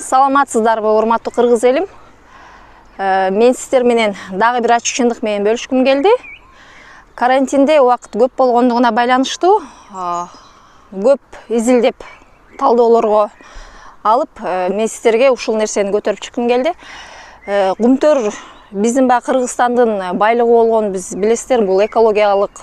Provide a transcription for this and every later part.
Саламатсыздарбы, урматтуу кыргыз элим. Мен сиздер менен дагы бир ачуу чындык менен бөлүшкүм келди. Карантинде убакыт көп болгондугуна байланыштуу көп изилдеп талдоолорго алып, мен сиздерге ушул нерсени көтөрүп чыккым келди. Кумтөр биздин баягы Кыргызстандын байлыгы болгон, биз билесиздер, бул экологиялык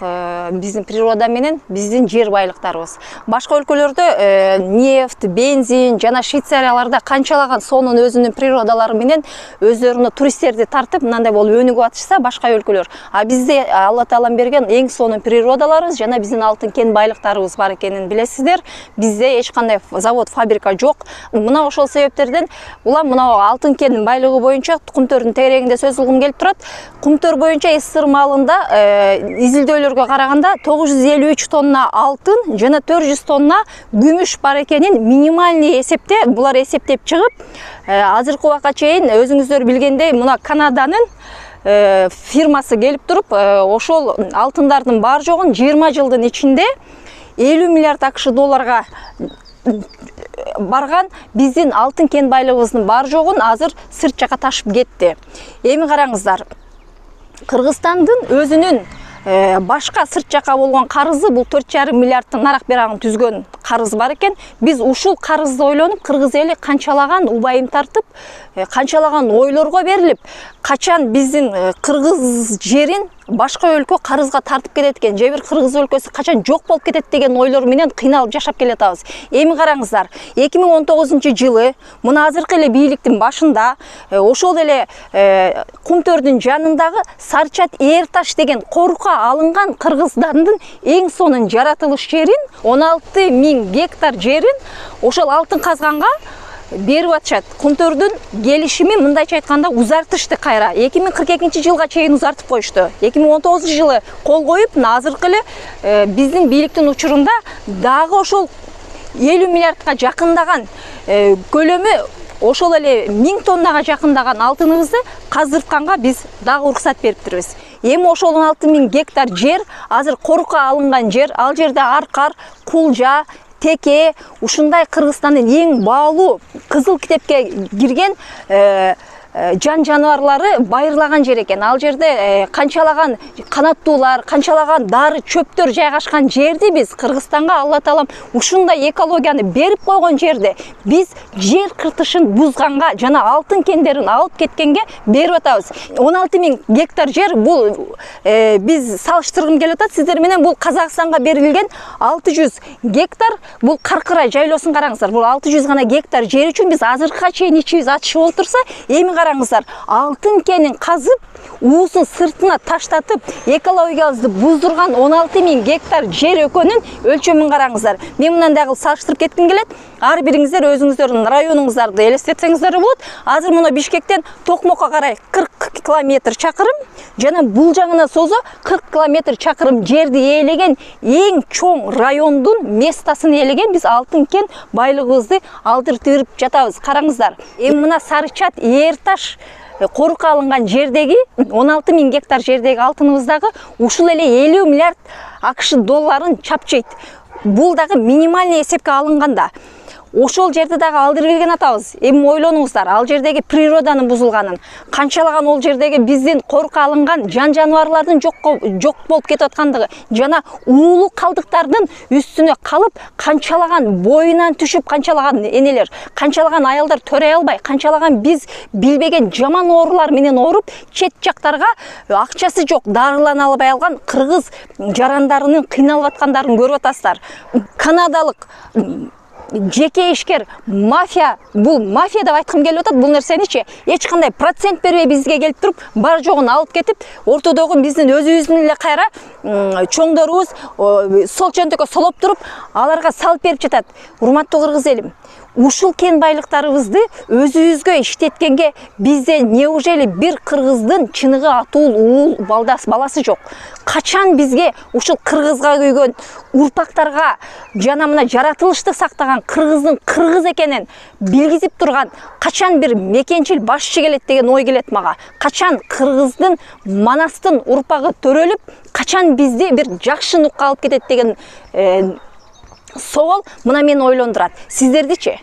биздин природа менен биздин жер байлыктарыбыз. Башка өлкөлөрдө нефть, бензин жана Швейцарияларда канчалаган сонун өзүнүн природалары менен өздөрүнө туристтерди тартып, мындай болуп өнүгүп атышса, башка өлкөлөр. А бизде Алла Таалам берген эң сонун природаларыбыз жана биздин алтын кен байлыктарыбыз бар экенин билесиздер. Бизде эч кандай завод, фабрика жок. Мына ошол себептерден улам мына алтын кен байлыгы боюнча Кумтөрдүн тегерегинде сөз кылгым келип турат. Кумтөр боюнча СССР маалында изилдөөлөргө караганда 953 тонна алтын жана 400 тонна күмүш бар экенин минимальный эсепте булар эсептеп чыгып, азыркы убакка чейин өзүңүздөр билгендей мына Канаданын фирмасы келип туруп, ошол алтындардын бар жогун 20 жылдын ичинде 50 миллиард АКШ долларга барган биздин алтын кен байлыгыбыздын бар жогун азыр сырт жака ташып кетти. Эми караңыздар, Кыргызстандын өзүнүн башка сырт жака болгон карызы бул 4,5 миллиардтын нарак берагын түзгөн карыз бар экен. Биз ушул карызды ойлонуп, кыргыз эли канчалаган убайым тартып, канчалаган ойлорго берилип, качан биздин кыргыз жерин башка өлкө карызга тартып кетет экен, же бир кыргыз өлкөсү качан жок болуп кетет деген ойлор менен кыйналып жашап келатабыз. Эми караңыздар, 2019-жылы мына азыркы эле бийликтин башында ошол эле Кумтөрдүн жанындагы Сарчат Эрташ деген корукка алынган Кыргыздардын эң сонун жаратылыш жерин, 16.000 гектар жерин ошол алтын казганга берип атышат. Кумтөрдүн келишими мындайча айтканда узартышты кайра. 2042-жылга чейин узартып коюшту. 2019-жылы кол коюп, азыркы эле биздин бийликтин учурунда дагы ошол 50 миллиардка жакындаган көлөмү, ошол эле 1000 тоннага жакындаган алтыныбызды каздыртканга биз дагы уруксат бериптирбиз. Эми ошол 16.000 гектар жер азыр корукка алынган жер. Ал жерде аркар, кулжа, теке, ушундай Кыргызстандын эң баалуу кызыл китепке кирген жан жаныбарлары байырлаган жер экен. Ал жерде канчалаган канаттуулар, канчалаган дары чөптөр жайгашкан жерди биз Кыргызстанга Алла Таалам ушундай экологияны берип койгон жерде биз жер кыртышын бузганга жана алтын кендерин алып кеткенге берип атабыз. 16.000 гектар жер бул биз салыштыргым келип атат сиздер менен. Бул Казакстанга берилген 600 гектар, бул Каркырай жайлоосун караңыздар. Бул 600 гана гектар жер үчүн биз азыркыга чейин ичибиз ачышып болуп турса, эми караңыздар, алтын кенин казып, уусун сыртына таштатып, экологиябызды буздурган 16.000 гектар жер экөнүн өлчөмүн караңыздар. Мен мындай кылып салыштырып кетким келет. Ар бириңиздер өзүңүздөрдүн районуңуздарды элестетсеңиздер болот. Азыр мына Бишкектен Токмокко карай 40 километр чакырым, жана бул жагына созо 40 километр чакырым жерди ээлеген эң чоң райондун местасын ээлеген биз алтын кен байлыгыбызды алдыртып жатабыз. Караңыздар, эми мына Сарчат Эрташ корукка алынган жердеги 16.000 гектар жердеги алтыныбыздагы ушул эле 50 миллиард АКШ долларын чапчыйт. Бул дагы минимальный эсепке алынганда. Ошол жерди дагы алдырып келген атабыз. Эми ойлонуңуздар, ал жердеги природанын бузулганын, канчалаган ол жердеги биздин корукка алынган жан жаныбарлардын жок болуп кетип аткандыгы, жана уулуу калдыктардын үстүнө калып, канчалаган боюнан түшүп, канчалаган энелер, канчалаган аялдар төрөй албай, канчалаган биз билбеген жаман оорулар менен ооруп, чет жактарга акчасы жок, дарылана албай алган кыргыз жарандарынын кыйналып аткандарын көрүп атасыздар. Канадалык жеке ишкер мафия, бул мафия деп айткым келип атат. Бул нерсеничи эч кандай процент бербей бизге келип туруп, бар жогун алып кетип, ортодогу биздин өзүбүздүн эле кайра чоңдорубуз сол чөнтөккө солоп туруп, аларга салып берип жатат. Урматтуу кыргыз элим, ушул кен байлыктарыбызды өзүбүзгө иштеткенге бизде неужели бир кыргыздын чыныгы атуул уул баласы жок? Качан бизге ушул кыргызга күйгөн урпактарга жана мына жаратылышты сактаган кыргыздын кыргыз экенин билгизип турган качан бир мекенчил башчы келет деген ой келет мага? Качан кыргыздын Манастын урпагы төрөлүп, качан бизди бир жакшы нукка алып кетет деген соол мына мени ойлондурат. Сиздердичи?